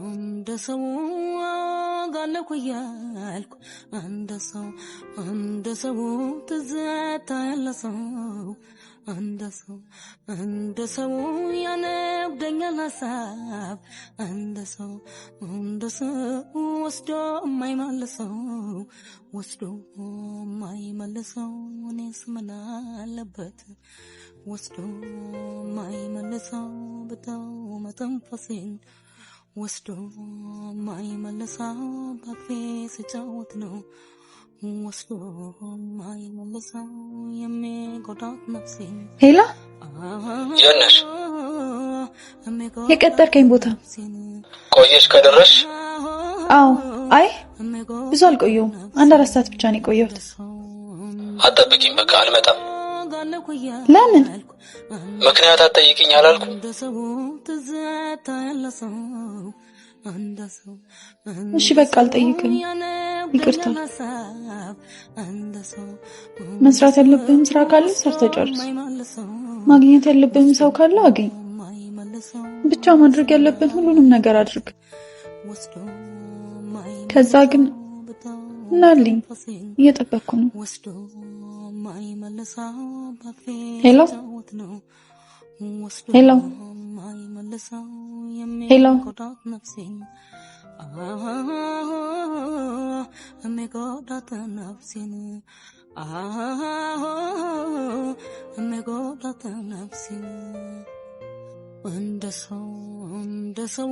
እንደሰው ጋለኩ ያልኩ እንደሰው ትዝታ ያለሰው እንደሰው ያነብደኛል ሐሳብ እንደሰው ወስዶ የማይመልሰው እኔስ ምን አለበት ወስዶ የማይመልሰው በተው መተንፈሴን ወስዶ የማይመልሰው ባፌ ስጫወት ነው ወስዶ የማይመልሰው የሚጎዳት ነፍሴን ሄላ የነሽ የቀጠርከኝ ቦታ ቆየሽ ከደረሽ? አዎ አይ ብዙ አልቆየሁም። አንድ 4 ሰዓት ብቻ ነው የቆየሁት። አትጠብቂኝ፣ በቃ አልመጣም። ለምን? ምክንያት አትጠይቂኝ አላልኩ? እሺ በቃ አልጠይቅም። ይቅርታ። መስራት ያለብህም ስራ ካለ ሰርተህ ጨርስ። ማግኘት ያለብህም ሰው ካለ አግኝ። ብቻ ማድረግ ያለብን ሁሉንም ነገር አድርግ። ከዛ ግን ናልኝ እየጠበቅኩ ነው። ሄሎ ሄሎ ሄሎ እንደሰው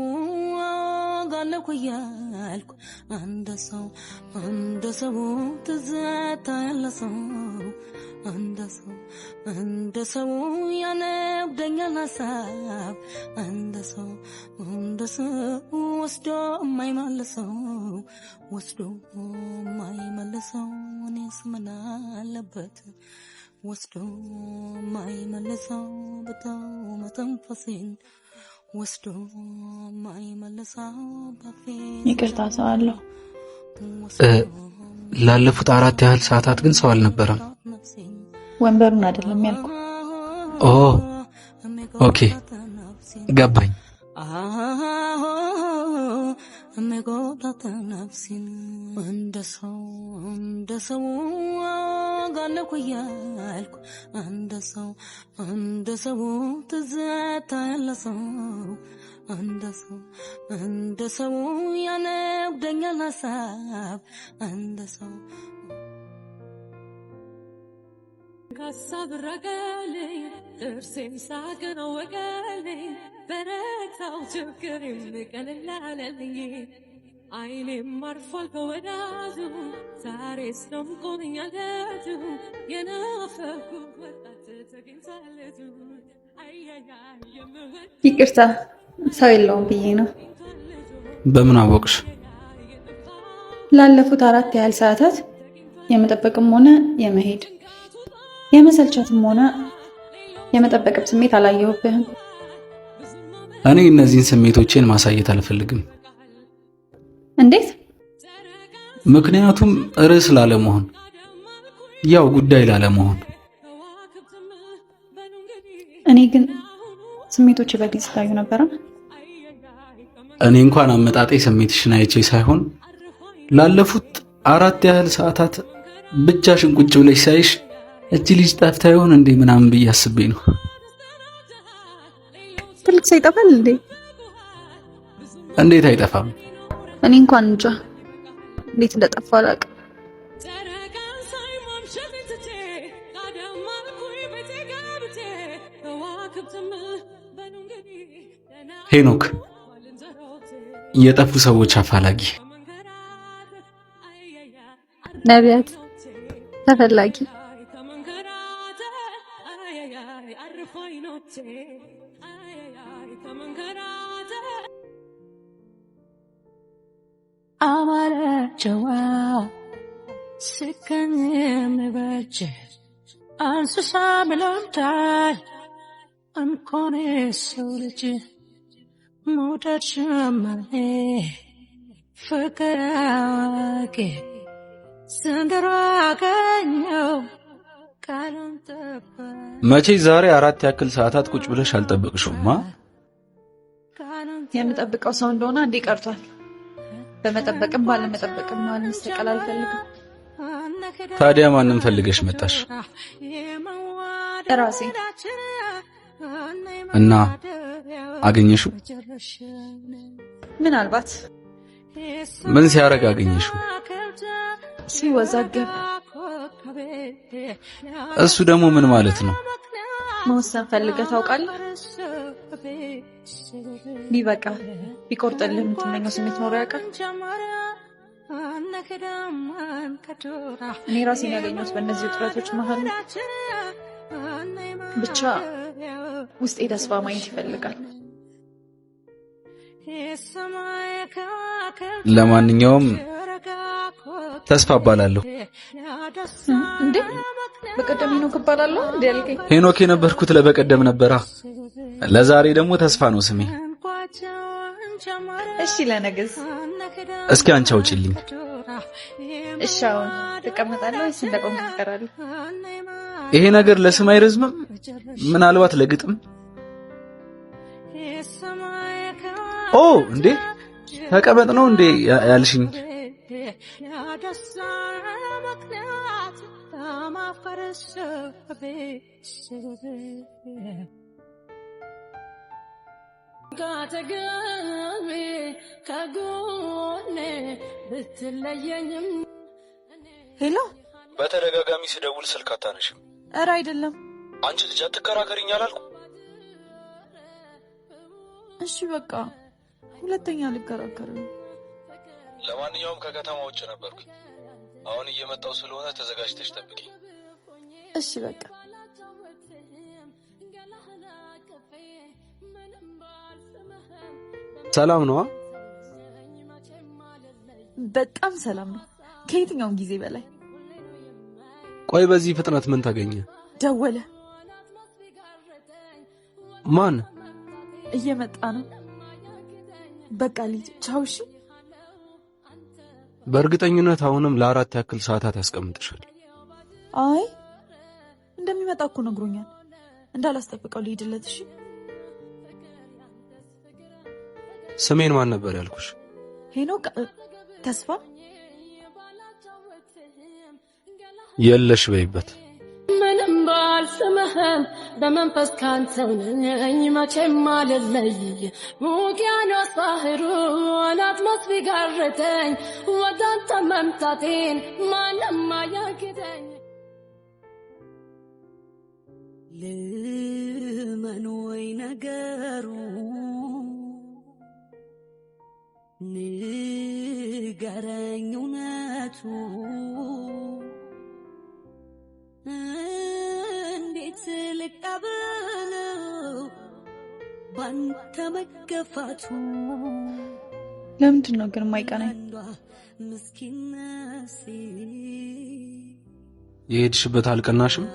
ጋለኩ ያልኩ እንደሰው ትዝታ ያለሰው እንደሰው ያነብደኛል ሐሳብ እንደሰው ወስዶ የማይመልሰው እኔስ ምን አለበት ወስዶ የማይመልሰው በተው መተንፈሴን ወስዶ የማይመልሰው ባፌ ይቅርታ ሰው አለው። ላለፉት 4 ያህል ሰዓታት ግን ሰው አልነበረም። ወንበሩን አይደለም ያልኩ። ኦኬ ገባኝ። እንደሰው ጋለኩ ያልኩ እንደሰው ትዝታ ያለሰው እንደሰው ያነብደኛል ሐሳብ እንደሰው ካሳብ ረጋለኝ ጥርሴም ሳቅነው ወጋለኝ በረታው ችግር የሚቀልላለኝ አይኔም አርፏል ከወዳጁ ዛሬ ስለምቆመኛለቱ የናፈኩ ወጣት ተገኝታለቱ ይቅርታ ሰው የለውም ብዬ ነው። በምን አወቅሽ? ላለፉት 4 ያህል ሰዓታት የመጠበቅም ሆነ የመሄድ የመሰልቸትም ሆነ የመጠበቅም ስሜት አላየሁብህም። እኔ እነዚህን ስሜቶቼን ማሳየት አልፈልግም። እንዴት? ምክንያቱም ርዕስ ላለመሆን፣ ያው ጉዳይ ላለመሆን። እኔ ግን ስሜቶቼ በግልጽ ታዩ ነበር። እኔ እንኳን አመጣጤ ስሜትሽን አይቼ ሳይሆን ላለፉት 4 ያህል ሰዓታት ብቻሽን ቁጭ ብለሽ ሳይሽ እቺ ልጅ ጠፍታ ይሆን እንዴ ምናምን ብዬ አስቤ ነው። ትልቅ ሰው ይጠፋል እንዴ? እንዴት አይጠፋም? እኔ እንኳን እንጃ እንዴት እንደጠፋ አላውቅም። ሄኖክ የጠፉ ሰዎች አፋላጊ፣ ነቢያት ተፈላጊ። አማረጨዋ ስከን የምበጅ አንስሳ ብሎምታል እንኮኔ ሰው ልጅ መውደድ ሸመኔ ፍቅር አዋቂ ዘንድሮ አገኘው ቃሉን ጠበቅ። መቼ ዛሬ 4 ያክል ሰዓታት ቁጭ ብለሽ አልጠበቅሽውማ? የምጠብቀው ሰው እንደሆነ አንዴ ቀርቷል። በመጠበቅም ባለመጠበቅም ማለት መስተቀል አልፈልግም። ታዲያ ማንን ፈልገሽ መጣሽ? ራሴ። እና አገኘሽው? ምናልባት። ምን ሲያረግ አገኘሽው? ሲወዛገብ። እሱ ደግሞ ምን ማለት ነው? መወሰን ፈልገህ ታውቃለህ? ቢበቃ ቢቆርጥልህ የምትመኘው ስሜት ኖሮ ያውቃል? እኔ ራሴን ያገኘሁት በእነዚህ ውጥረቶች መሀል ነው። ብቻ ውስጤ ተስፋ ማየት ይፈልጋል። ለማንኛውም ተስፋ እባላለሁ። እንዴ በቀደም ሄኖክ እባላለሁ እንዴ ያልከኝ? ሄኖክ የነበርኩት ለበቀደም ነበራ። ለዛሬ ደግሞ ተስፋ ነው ስሜ። እሺ ለነገስ? እስኪ አንቺ አውጪልኝ። እሺ አሁን ትቀመጣለህ ወይስ እንደቆምክ ትቀራለህ? ይሄ ነገር ለስም አይረዝምም? ምናልባት ለግጥም? ኦ እንዴ ተቀመጥ ነው እንዴ ያልሽኝ? ሄሎ። በተደጋጋሚ ስደውል ስልክ አታነሽም። ኧረ አይደለም። አንቺ ልጅ አትከራከሪኝ አላልኩ? እሺ በቃ ሁለተኛ ልከራከር። ለማንኛውም ከከተማ ውጭ ነበርኩ። አሁን እየመጣው ስለሆነ ተዘጋጅተሽ ጠብቂ። እሺ በቃ ሰላም ነው? በጣም ሰላም ነው፣ ከየትኛውም ጊዜ በላይ። ቆይ በዚህ ፍጥነት ምን ተገኘ? ደወለ። ማን? እየመጣ ነው። በቃ ልጅ ቻው። እሺ። በእርግጠኝነት አሁንም ለ4 ያክል ሰዓታት ያስቀምጥሻል። አይ እንደሚመጣ እኮ ነግሮኛል። እንዳላስጠብቀው ልሂድለት። እሺ። ስሜን ማን ነበር ያልኩሽ? ሄኖክ። ተስፋ የለሽ በይበት። ምንም ባልስምህም በመንፈስ ካንተው ነኝ መቼም አልለይ። ውቅያኖስ ባህሩ አላጥመት ቢጋርደኝ ወዳንተ መምጣቴን ማንም አያግደኝ። ልመን ወይ ነገሩ ንገረኝ እውነቱ እንዴት ልቀበለው ባንተ መገፋቱ። ለምንድን ነው ግን የማይቀናኝ? የሄድሽበት አልቀናሽም?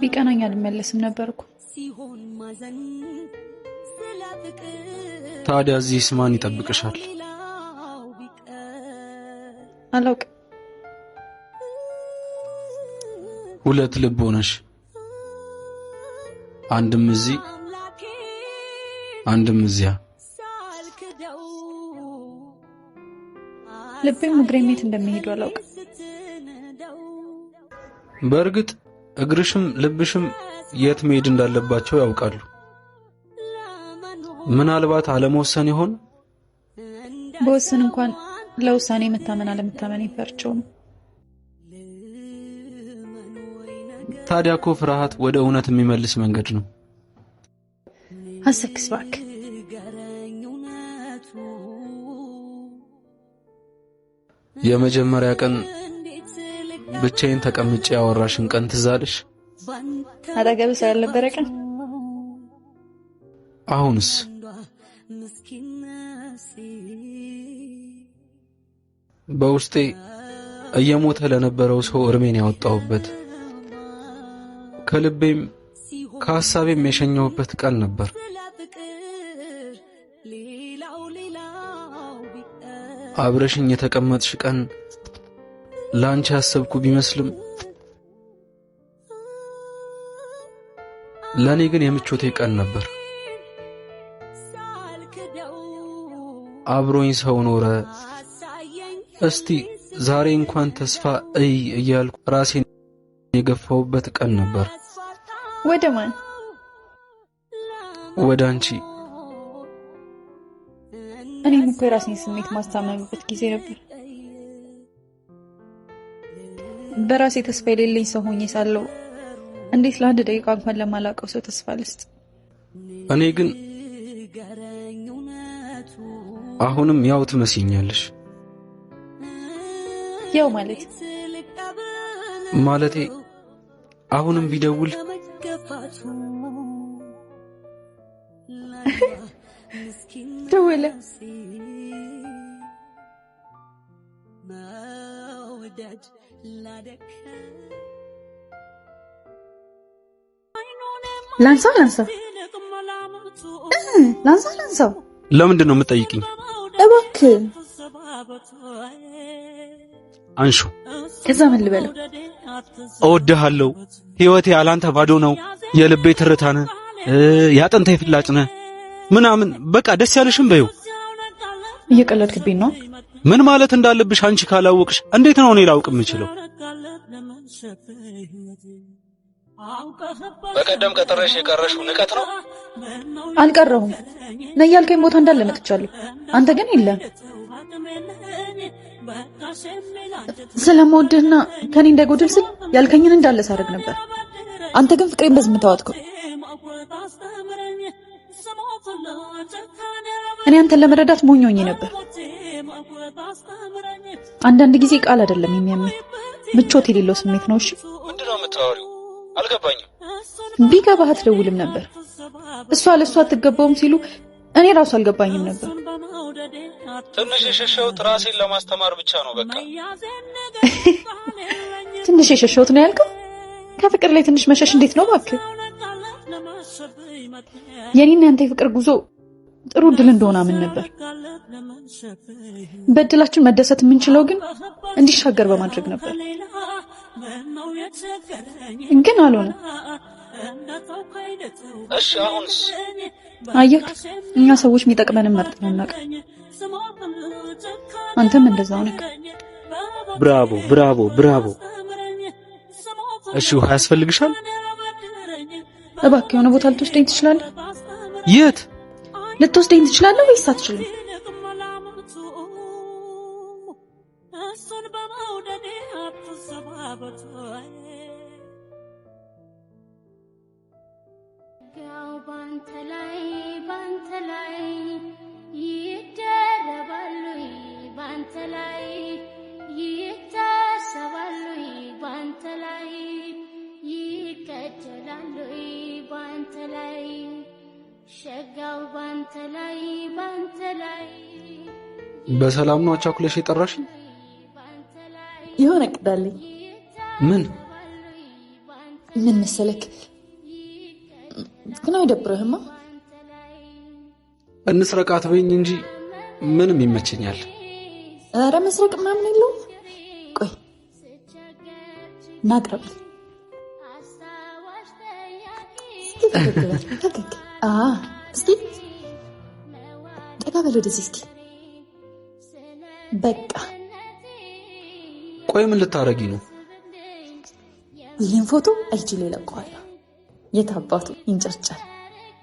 ቢቀናኝ አልመለስም ነበርኩ። ታዲያ እዚህስ ማን ይጠብቅሻል? አላውቅም። ሁለት ልብ ሆነሽ አንድም እዚህ አንድም እዚያ። ልቤም እግሬም የት እንደሚሄዱ አላውቅም። በእርግጥ እግርሽም ልብሽም የት መሄድ እንዳለባቸው ያውቃሉ። ምናልባት አለመወሰን ይሆን? በወሰን እንኳን ለውሳኔ መታመን አለመታመን ይፈርቸው ነው። ታዲያ እኮ ፍርሃት ወደ እውነት የሚመልስ መንገድ ነው። አሰብክስ እባክህ። የመጀመሪያ ቀን ብቻዬን ተቀምጬ ያወራሽን ቀን ትዝ አለሽ? አጠገብህ ሰው ያልነበረ ቀን? አሁንስ? በውስጤ እየሞተ ለነበረው ሰው እርሜን ያወጣሁበት ከልቤም ከሐሳቤም የሸኘሁበት ቀን ነበር። አብረሽኝ የተቀመጥሽ ቀን ላንቺ ያሰብኩ ቢመስልም ለኔ ግን የምቾቴ ቀን ነበር። አብሮኝ ሰው ኖረ። እስቲ ዛሬ እንኳን ተስፋ እያልኩ ራሴን የገፋውበት ቀን ነበር። ወደ ማን? ወደ አንቺ። እኔም እኮ የራሴን ስሜት ማስታመምበት ጊዜ ነበር። በራሴ ተስፋ የሌለኝ ሰው ሆኜ ሳለሁ እንዴት ለአንድ ደቂቃ እንኳን ለማላውቀው ሰው ተስፋ ልስጥ? እኔ ግን አሁንም ያው ትመስኛለሽ። ያው ማለቴ አሁንም ቢደውል ደውለ ላንሳው። ለምንድን ነው የምትጠይቂኝ? እባክህ አንሹ። ከዛ ምን ልበለው? እወድሃለሁ፣ ህይወቴ ያላንተ ባዶ ነው፣ የልቤ ትርታ ነህ፣ ያጥንቴ ፍላጭ ነህ ምናምን በቃ ደስ ያለሽም በይው። እየቀለድክብኝ ነው? ምን ማለት እንዳለብሽ አንቺ ካላወቅሽ እንዴት ነው እኔ ላውቅ የምችለው? በቀደም ቀጠረሽ የቀረሽው ንቀት ነው? አልቀረሁም። ነይ ያልከኝ ቦታ እንዳለ መጥቻለሁ። አንተ ግን የለም። ስለምወድህና ከኔ እንዳይጎድል ስል ያልከኝን እንዳለ ሳደርግ ነበር። አንተ ግን ፍቅሬን በዝምታ ዋጥከው። እኔ አንተን ለመረዳት ሞኝ ሆኜ ነበር። አንዳንድ ጊዜ ቃል አይደለም የሚያመኝ ምቾት የሌለው ስሜት ነው። እሺ ምንድነው የምታወሪው? አልገባኝም። ቢገባህ አትደውልም ነበር። እሷ ለእሷ አትገባውም ሲሉ እኔ ራሱ አልገባኝም ነበር። ትንሽ የሸሸሁት ራሴን ለማስተማር ብቻ ነው። በቃ ትንሽ የሸሸሁት ነው ያልከው? ከፍቅር ላይ ትንሽ መሸሽ እንዴት ነው እባክህ? የኔና ያንተ የፍቅር ጉዞ ጥሩ ድል እንደሆነ አምን ነበር። በድላችን መደሰት የምንችለው ግን እንዲሻገር በማድረግ ነበር። ግን አልሆነ። እሺ አሁንስ? አየህ፣ እኛ ሰዎች የሚጠቅመንን መርጠን አናውቅም። አንተም እንደዛው ነህ። ብራቮ ብራቮ ብራቮ። እሺ ውሃ ያስፈልግሻል? እባክህ የሆነ ቦታ ልትወስደኝ ትችላለህ? የት ልትወስደኝ ትችላለህ ወይስ አትችልም? በሰላም ነው አቻኩለሽ የጠራሽኝ? የሆነ ቅዳለኝ። ምን መሰለክ? ግን አይደብርህማ? እንስረቃት በይኝ እንጂ ምንም ይመቸኛል። ኧረ መስረቅ ምናምን የለውም። ቆይ ናቅረብ እስኪ ጠጋ በል ወደዚህ እስኪ። በቃ ቆይ ምን ልታረጊ ነው? ይህን ፎቶ አይጂ ላይ ለቀዋለሁ። የት አባቱ ይንጨርጫል።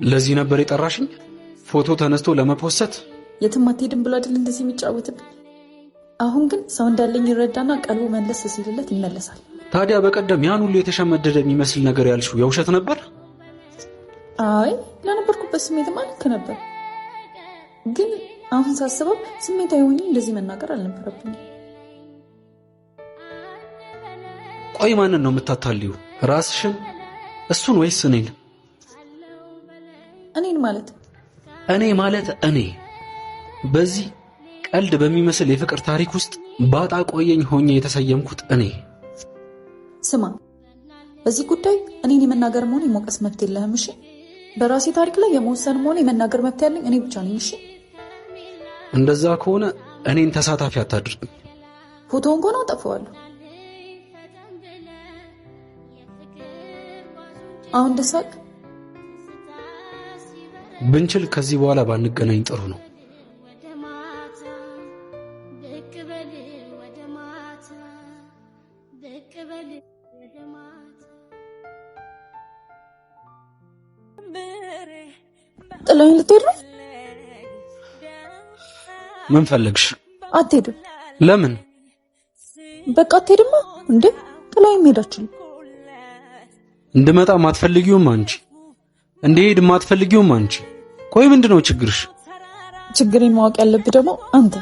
ለዚህ ነበር የጠራሽኝ? ፎቶ ተነስቶ ለመፖሰት? የትም አትሄድም ብሎ አይደል እንደዚህ የሚጫወትብኝ? አሁን ግን ሰው እንዳለኝ ይረዳና ቀልቡ መለስ ሲልለት ይመለሳል። ታዲያ በቀደም ያን ሁሉ የተሸመደደ የሚመስል ነገር ያልሽው የውሸት ነበር? አይ ለነበርኩበት ስሜትማ ልክ ነበር። ግን አሁን ሳስበው ስሜታዊ ሆኜ እንደዚህ መናገር አልነበረብኝም። ቆይ ማንን ነው የምታታልዩ? ራስሽን? እሱን ወይስ እኔን? እኔን ማለት እኔ በዚህ ቀልድ በሚመስል የፍቅር ታሪክ ውስጥ ባጣ ቆየኝ ሆኜ የተሰየምኩት እኔ። ስማ፣ በዚህ ጉዳይ እኔን የመናገር መሆን የመውቀስ መብት የለህም። እሺ? በራሴ ታሪክ ላይ የመወሰን መሆን የመናገር መብት ያለኝ እኔ ብቻ ነኝ። እሺ? እንደዛ ከሆነ እኔን ተሳታፊ አታድርግ። ፎቶውን እንኳን አጠፋዋለሁ። አሁን ደሳቅ ብንችል ከዚህ በኋላ ባንገናኝ ጥሩ ነው። ጥላኝ ልትሄድ ነው? ምን ፈለግሽ? አትሄድም። ለምን? በቃ አትሄድማ እንዴ? ጥላኝ ሄዳችሁኝ። እንድመጣ ማትፈልጊውም አንቺ፣ እንድሄድ ማትፈልጊውም አንቺ። ቆይ ምንድነው ችግርሽ? ችግሬን ማወቅ ያለብህ ደግሞ አንተ።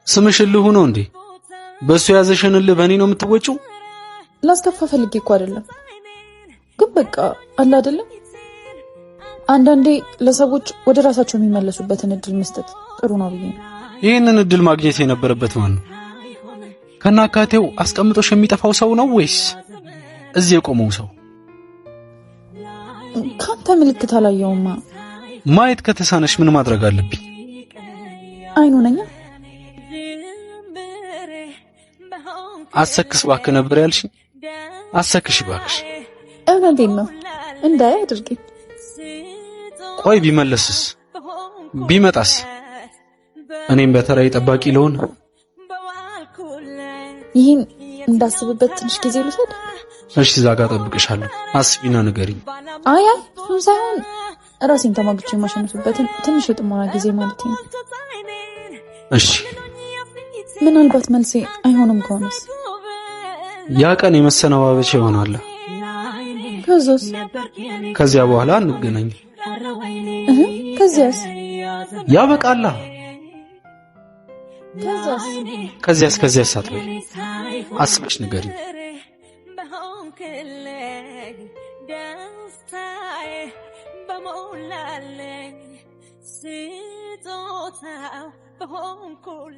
ስምሽ ልሁ ነው እንዴ? በሱ ያዘሽን ልህ በእኔ ነው የምትወጪው? ላስከፋ ፈልጌ እኮ አይደለም፣ ግን በቃ አለ አይደለም አንዳንዴ ለሰዎች ወደ ራሳቸው የሚመለሱበትን እድል መስጠት ጥሩ ነው ብዬ ነው። ይሄንን እድል ማግኘት የነበረበት ማን ነው? ከናካቴው አስቀምጦሽ የሚጠፋው ሰው ነው ወይስ እዚህ የቆመው ሰው? ካንተ ምልክት አላየውማ። ማየት ከተሳነሽ ምን ማድረግ አለብኝ? አይኑ ነኛ። አሰክስ ባክ ነበር ያልሽኝ። አሰክሽ ባክሽ። እውነቴን ነው እንዳይ አድርገኝ። ቆይ ቢመለስስ? ቢመጣስ? እኔም በተራይ ጠባቂ ልሆን? ይህን እንዳስብበት ትንሽ ጊዜ ልውሰድ። እሺ ዛጋ ጠብቅሻለሁ። አስቢና ንገሪኝ። አይ እሱን ሳይሆን ራሴን ተማግቼ የማሸንፍበትን ትንሽ የጥሞና ጊዜ ማለት ነው። እሺ ምናልባት መልሴ አይሆንም ከሆነስ? ያ ቀን የመሰነባበቻ ይሆናል። ከዚያ በኋላ እንገናኝ። ከዚያስ? ያበቃላ። ከዚያስ አትበይ። አስበሽ ንገሪኝ። በሞላለኝ ስጦታው በሆንኩል